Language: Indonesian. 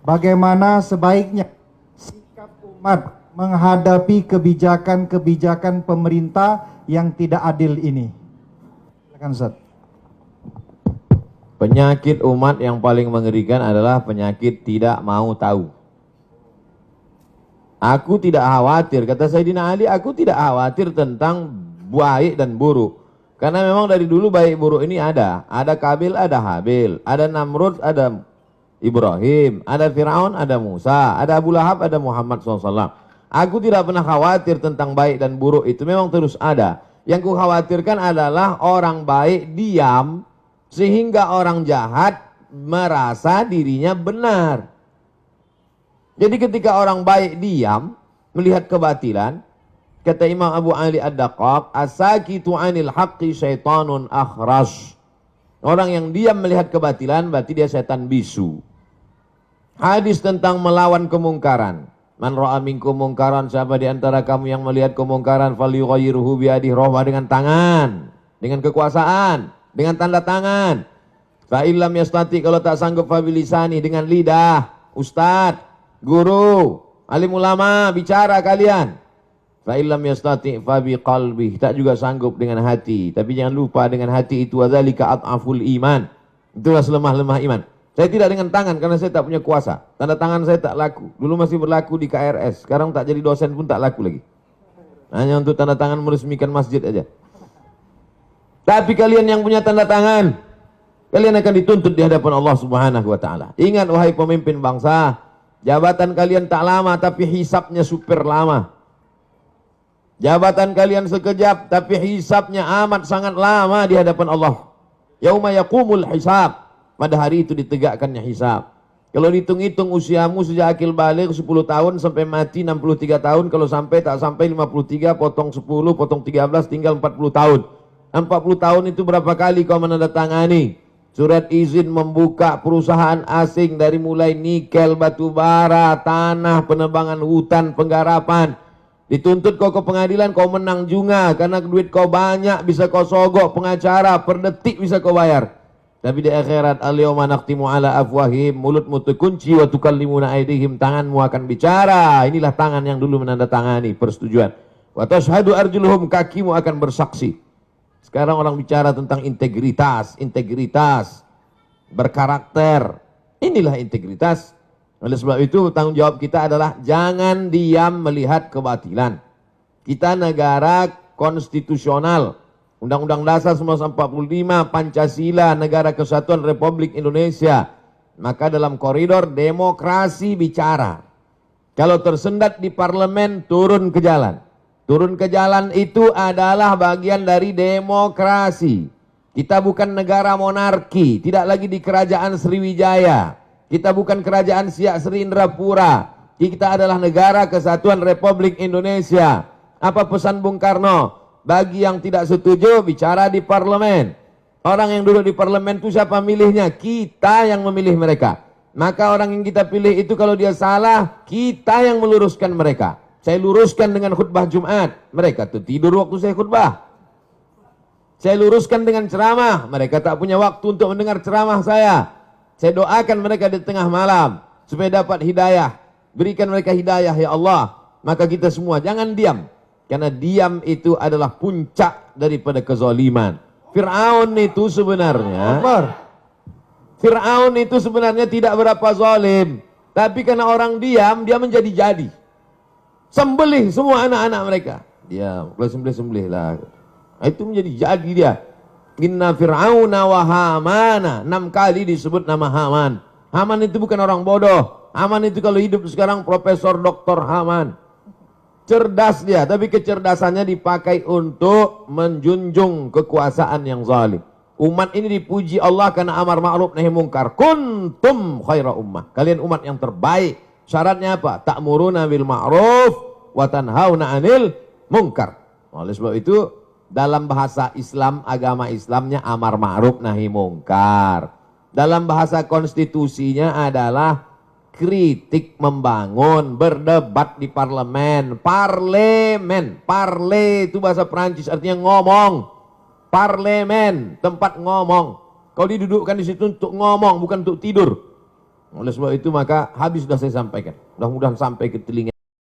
bagaimana sebaiknya sikap umat menghadapi kebijakan-kebijakan pemerintah yang tidak adil ini. Silakan Ustaz. Penyakit umat yang paling mengerikan adalah penyakit tidak mau tahu. Aku tidak khawatir, kata Sayyidina Ali, aku tidak khawatir tentang baik dan buruk. Karena memang dari dulu baik buruk ini ada. Ada Kabil, ada Habil. Ada Namrud, ada Ibrahim. Ada Fir'aun, ada Musa. Ada Abu Lahab, ada Muhammad SAW. Aku tidak pernah khawatir tentang baik dan buruk, itu memang terus ada. Yang ku khawatirkan adalah orang baik diam, sehingga orang jahat merasa dirinya benar. Jadi ketika orang baik diam, melihat kebatilan, kata Imam Abu Ali Ad-Daqqaq, as-sakitu 'anil haqqi syaitanun akhras. Orang yang diam melihat kebatilan berarti dia setan bisu. Hadis tentang melawan kemungkaran. Man ra'a minkum mungkaran, siapa di antara kamu yang melihat kemungkaran, falyughayyirhu biyadihi, rohbah dengan tangan, dengan kekuasaan, dengan tanda tangan. Fa illam yastati, kalau tak sanggup, fa bilisani, dengan lidah. Ustadz, guru, alim ulama, bicara kalian. Fa illam yastati fa biqalbi, tak juga sanggup dengan hati. Tapi jangan lupa dengan hati itu adzalika at'aful iman. Itulah selemah-lemah iman. Saya tidak dengan tangan karena saya tak punya kuasa. Tanda tangan saya tak laku. Dulu masih berlaku di KRS, sekarang tak jadi dosen pun tak laku lagi. Hanya untuk tanda tangan meresmikan masjid aja. Tapi kalian yang punya tanda tangan, kalian akan dituntut di hadapan Allah Subhanahu wa taala. Ingat wahai pemimpin bangsa, jabatan kalian tak lama tapi hisabnya super lama. Jabatan kalian sekejap tapi hisabnya amat sangat lama di hadapan Allah. Yauma yaqumul hisab. Pada hari itu ditegakkannya hisab. Kalau dihitung-hitung usiamu sejak akil balik 10 tahun sampai mati 63 tahun. Kalau sampai tak sampai 53, potong 10, potong 13, tinggal 40 tahun. 40 tahun itu berapa kali kau menandatangani surat izin membuka perusahaan asing, dari mulai nikel, batu bara, tanah, penebangan hutan, penggarapan. Dituntut kau ke pengadilan, kau menang juga karena duit kau banyak, bisa kau sogok pengacara, per detik bisa kau bayar. Tapi di akhirat, al-yawma nakhtimu ala afwahim, mulutmu terkunci, wa tukallimuna aydihim, tanganmu akan bicara. Inilah tangan yang dulu menandatangani persetujuan. Wa tashhadu arjuluhum, kakimu akan bersaksi. Sekarang orang bicara tentang integritas, integritas, berkarakter. Inilah integritas. Oleh sebab itu tanggung jawab kita adalah jangan diam melihat kebatilan. Kita negara konstitusional. Undang-Undang Dasar 1945, Pancasila, Negara Kesatuan Republik Indonesia. Maka dalam koridor demokrasi bicara. Kalau tersendat di parlemen, turun ke jalan. Turun ke jalan itu adalah bagian dari demokrasi. Kita bukan negara monarki, tidak lagi di kerajaan Sriwijaya. Kita bukan kerajaan Siak Sri Indrapura. Kita adalah negara kesatuan Republik Indonesia. Apa pesan Bung Karno? Bagi yang tidak setuju, bicara di parlemen. Orang yang duduk di parlemen itu siapa milihnya? Kita yang memilih mereka. Maka orang yang kita pilih itu kalau dia salah, kita yang meluruskan mereka. Saya luruskan dengan khutbah Jumat, mereka tuh tidur waktu saya khutbah. Saya luruskan dengan ceramah, mereka tak punya waktu untuk mendengar ceramah saya. Saya doakan mereka di tengah malam supaya dapat hidayah. Berikan mereka hidayah ya Allah. Maka kita semua jangan diam. Karena diam itu adalah puncak daripada kezaliman. Fir'aun itu sebenarnya tidak berapa zalim. Tapi karena orang diam, dia menjadi-jadi. Sembelih semua anak-anak mereka. Dia sembelih lah. Itu menjadi jadi dia. Inna fir'auna wa hamana. 6 kali disebut nama Haman. Haman itu bukan orang bodoh. Haman itu kalau hidup sekarang Profesor Dr. Haman. Cerdas dia, tapi kecerdasannya dipakai untuk menjunjung kekuasaan yang zalim. Umat ini dipuji Allah karena amar ma'ruf nahi mungkar. Kuntum khaira ummah. Kalian umat yang terbaik. Syaratnya apa? Ta'muruna bil ma'ruf wa tanhauna 'anil munkar. Oleh sebab itu dalam bahasa Islam, agama Islamnya amar ma'ruf nahi mungkar. Dalam bahasa konstitusinya adalah kritik membangun, berdebat di parlemen. Parlemen, parle itu bahasa Perancis artinya ngomong. Parlemen, tempat ngomong. Kau didudukkan di situ untuk ngomong, bukan untuk tidur. Oleh sebab itu maka habis sudah saya sampaikan. Mudah-mudahan sampai ke telinga